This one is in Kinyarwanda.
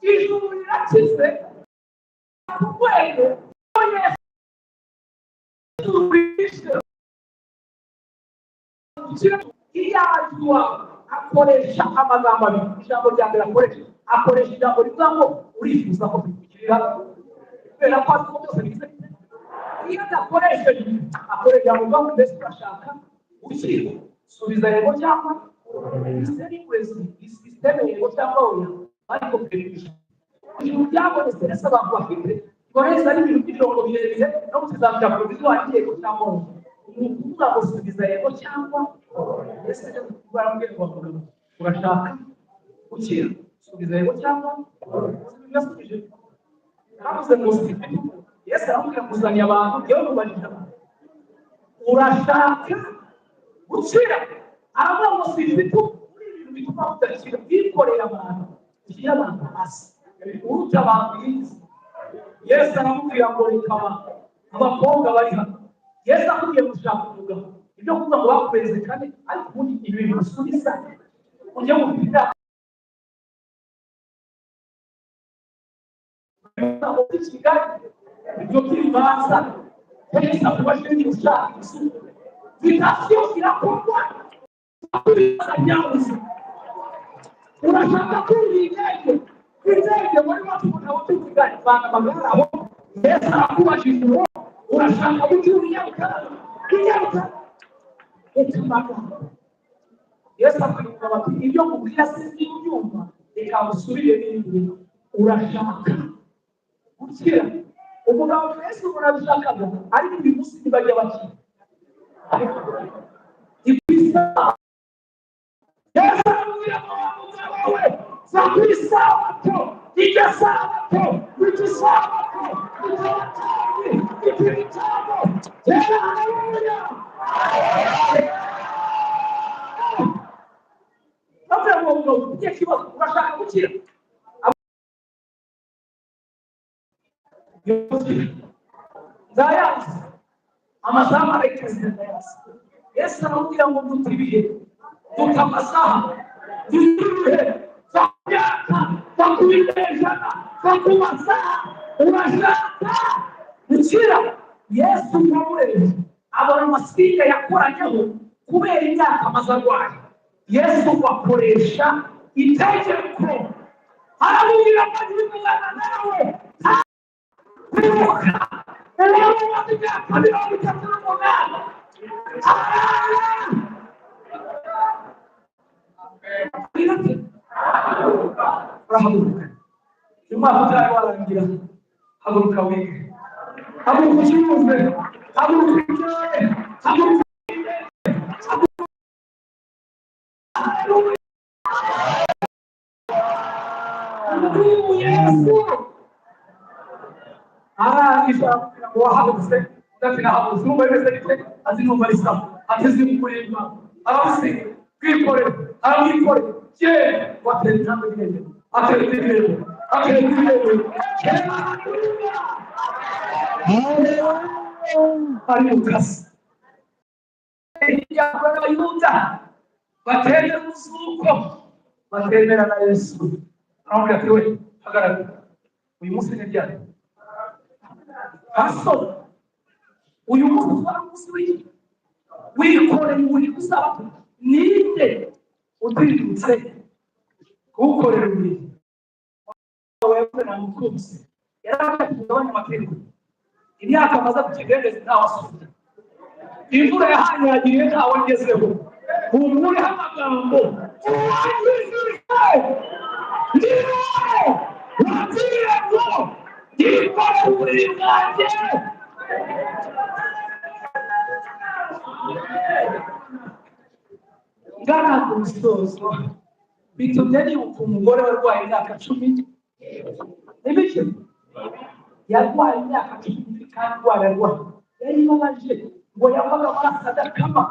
ijuru rirakize kubwego iyajwa akoresha amagambo abiri. Ijambo rya mbere akoresha ijambo rivuga ngo urifuza ko bikugirira kubera ko azi ko byose bigize. Iyo adakoresheje akoresha ijambo rivuga ngo mbese urashaka gukira, subiza yego cyangwa sisiteme yego cyangwa oya. Ariko kwirisha ibintu byabonetse ese abantu bafite ibonetse ari ibintu by'imirongo birebire no kuzamura poroviziyo wagiye ko cyangwa ukuvuga ngo subiza yego cyangwa ese barambwiye ngo urashaka gukira, subiza yego cyangwa yasubije. Yaravuze ngo Yesu aramubwira kuzanya abantu yewe mubarira urashaka gukira, aravuga ngo si ibintu bituma udakira, bikorera abantu ushyira abantu hasi uruta abantu yize. Yesu aramubwira ngo reka abakobwa bari hano. Yesu akubwiye gushaka umugabo ibyo kuvuga ngo bakweze kane, ariko ubundi ibintu bisubiza ujye mu bita Kigali ibyo by'ibanza Yesu akubashe gushaka isuku vitasiyo irakorwa nyabuzi. Urashaka kwirindege kwirindege muri batubona batugana bana bagaraho. Yesu arakubashije ngo urashaka gukira kinyaruka ekamaka. Yesu akubwira bati ibyo kubwira sinzi ubyumva reka musubire n'ibindi. Urashaka gukira umugabo Yesu urabishakaga ariko uyu munsi ntibajya bakira. Yesu aramubwira ngo wowe zakwisabato ijasabato wijisabato ijawatawi ikibitabo tera haleluya. Ntabwo ngo ujye kibazo urashaka gukira ndayazi amasaha arekeze ndayazi. Yesu aramubwira ngo dutibiye tukamasaha dutibiye zakuyaka zakubitejana zakumasaha urashaka gukira. Yesu yamureze abona amasika yakoranyeho kubera imyaka amaze arwaye. Yesu akoresha itegeko aramubwira ngo nzimuzana nawe kwibuka rero imyaka 38. Rahabuka imana utari warangira haguruka wige haguruka ukimuze haguruka ijyaye haguruka Yesu arangije ngo wahagurutse ndafina haguruka numva bimeze bite azi numva risa ateze mukuremba aramusiga kwikore aramwikore je watenza mbere ateretse Lucas Yuda batenda musuko batembera na Yesu aramubwira ati we hagarara uyu munsi ni ryari haso uyu munsi w'umunsi wikoreye uri gusaba ninde utirutse kukorera ibintu wewe na mukunzi yaraka kugabanya amategeko imyaka amaze kukigendeza ntawe asubiza imvura yahanyagiye ntawe ngezeho umuri amagambo ngana ku musozo bitumye nibuka umugore warwaye imyaka 10 n'ibiki yarwaye imyaka 10 kandi yarwaye yari maze ngo yavaga amaraso adakama